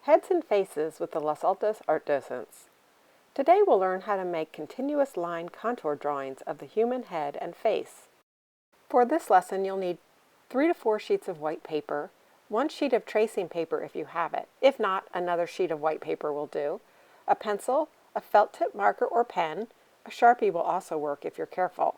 Heads and Faces with the Los Altos art docents. Today we'll learn how to make continuous line contour drawings of the human head and face. For this lesson you'll need 3 to 4 sheets of white paper, 1 sheet of tracing paper if you have it. If not, another sheet of white paper will do. A pencil, a felt tip marker or pen. A Sharpie will also work if you're careful.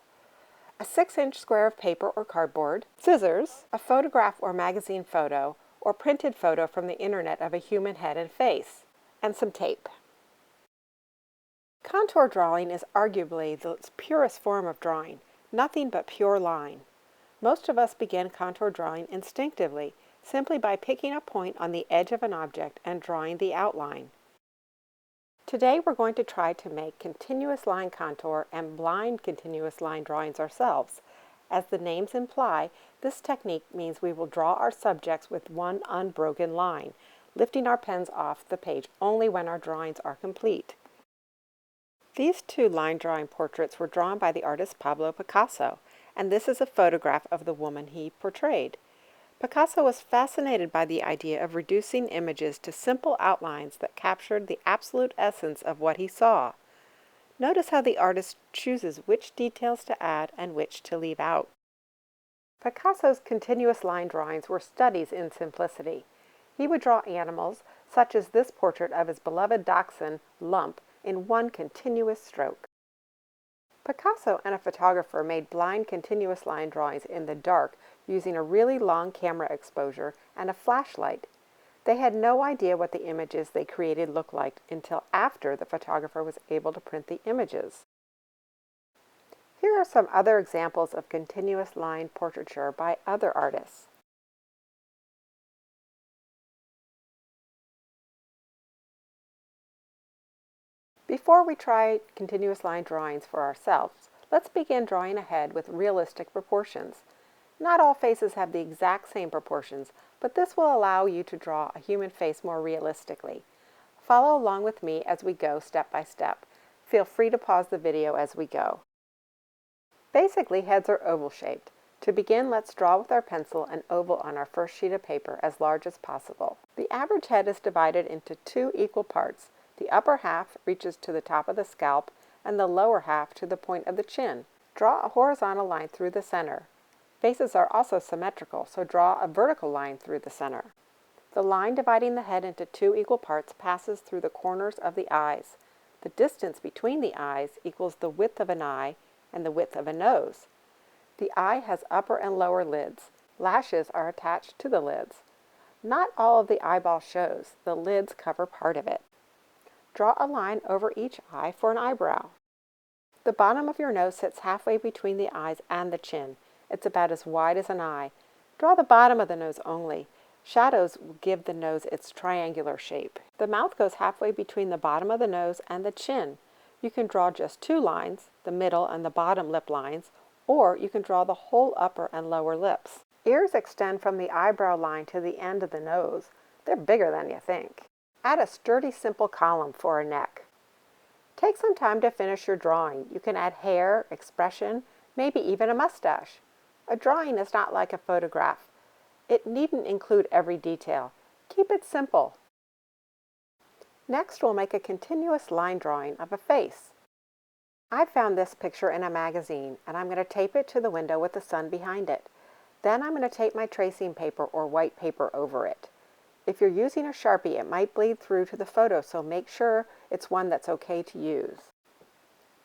A 6-inch square of paper or cardboard, scissors, a photograph or magazine photo, or printed photo from the internet of a human head and face, and some tape. Contour drawing is arguably the purest form of drawing, nothing but pure line. Most of us begin contour drawing instinctively, simply by picking a point on the edge of an object and drawing the outline. Today we're going to try to make continuous line contour and blind continuous line drawings ourselves. As the names imply, this technique means we will draw our subjects with one unbroken line, lifting our pens off the page only when our drawings are complete. These 2 line drawing portraits were drawn by the artist Pablo Picasso, and this is a photograph of the woman he portrayed. Picasso was fascinated by the idea of reducing images to simple outlines that captured the absolute essence of what he saw. Notice how the artist chooses which details to add and which to leave out. Picasso's continuous line drawings were studies in simplicity. He would draw animals, such as this portrait of his beloved dachshund, Lump, in one continuous stroke. Picasso and a photographer made blind continuous line drawings in the dark using a really long camera exposure and a flashlight. They had no idea what the images they created looked like until after the photographer was able to print the images. Here are some other examples of continuous line portraiture by other artists. Before we try continuous line drawings for ourselves, let's begin drawing a head with realistic proportions. Not all faces have the exact same proportions, but this will allow you to draw a human face more realistically. Follow along with me as we go step by step. Feel free to pause the video as we go. Basically, heads are oval-shaped. To begin, let's draw with our pencil an oval on our first sheet of paper as large as possible. The average head is divided into 2 equal parts. The upper half reaches to the top of the scalp and the lower half to the point of the chin. Draw a horizontal line through the center. Faces are also symmetrical, so draw a vertical line through the center. The line dividing the head into 2 equal parts passes through the corners of the eyes. The distance between the eyes equals the width of an eye and the width of a nose. The eye has upper and lower lids. Lashes are attached to the lids. Not all of the eyeball shows. The lids cover part of it. Draw a line over each eye for an eyebrow. The bottom of your nose sits halfway between the eyes and the chin. It's about as wide as an eye. Draw the bottom of the nose only. Shadows will give the nose its triangular shape. The mouth goes halfway between the bottom of the nose and the chin. You can draw just 2 lines, the middle and the bottom lip lines, or you can draw the whole upper and lower lips. Ears extend from the eyebrow line to the end of the nose. They're bigger than you think. Add a sturdy, simple column for a neck. Take some time to finish your drawing. You can add hair, expression, maybe even a mustache. A drawing is not like a photograph. It needn't include every detail. Keep it simple. Next, we'll make a continuous line drawing of a face. I found this picture in a magazine, and I'm going to tape it to the window with the sun behind it. Then I'm going to tape my tracing paper or white paper over it. If you're using a Sharpie, it might bleed through to the photo, so make sure it's one that's okay to use.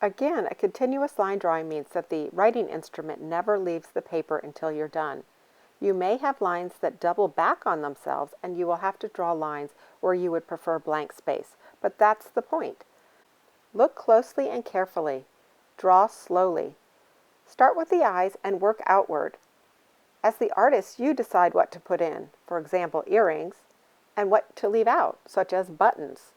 Again, a continuous line drawing means that the writing instrument never leaves the paper until you're done. You may have lines that double back on themselves, and you will have to draw lines where you would prefer blank space, but that's the point. Look closely and carefully. Draw slowly. Start with the eyes and work outward. As the artist, you decide what to put in, for example, earrings, and what to leave out, such as buttons.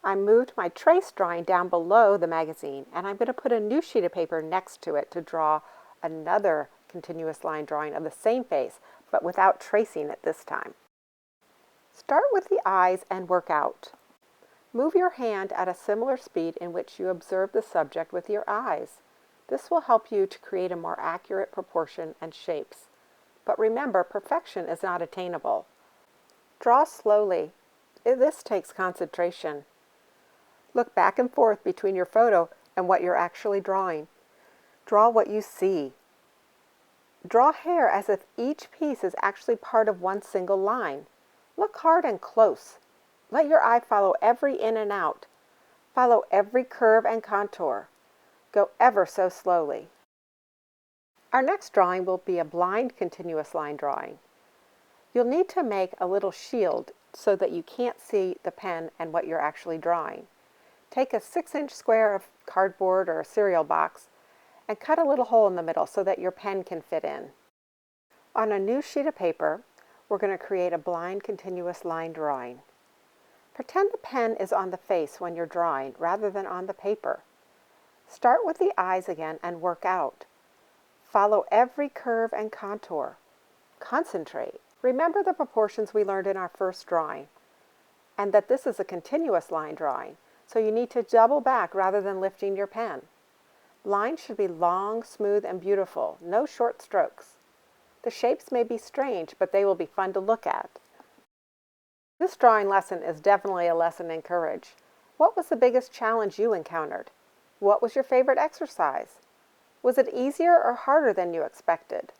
I moved my trace drawing down below the magazine, and I'm going to put a new sheet of paper next to it to draw another continuous line drawing of the same face, but without tracing it this time. Start with the eyes and work out. Move your hand at a similar speed in which you observe the subject with your eyes. This will help you to create a more accurate proportion and shapes. But remember, perfection is not attainable. Draw slowly. This takes concentration. Look back and forth between your photo and what you're actually drawing. Draw what you see. Draw hair as if each piece is actually part of one single line. Look hard and close. Let your eye follow every in and out. Follow every curve and contour. Go ever so slowly. Our next drawing will be a blind continuous line drawing. You'll need to make a little shield so that you can't see the pen and what you're actually drawing. Take a 6-inch square of cardboard or a cereal box and cut a little hole in the middle so that your pen can fit in. On a new sheet of paper, we're going to create a blind continuous line drawing. Pretend the pen is on the face when you're drawing rather than on the paper. Start with the eyes again and work out. Follow every curve and contour. Concentrate. Remember the proportions we learned in our first drawing, and that this is a continuous line drawing, so you need to double back rather than lifting your pen. Lines should be long, smooth, and beautiful, no short strokes. The shapes may be strange, but they will be fun to look at. This drawing lesson is definitely a lesson in courage. What was the biggest challenge you encountered? What was your favorite exercise? Was it easier or harder than you expected?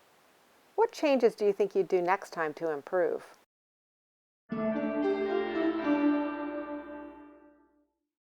What changes do you think you'd do next time to improve?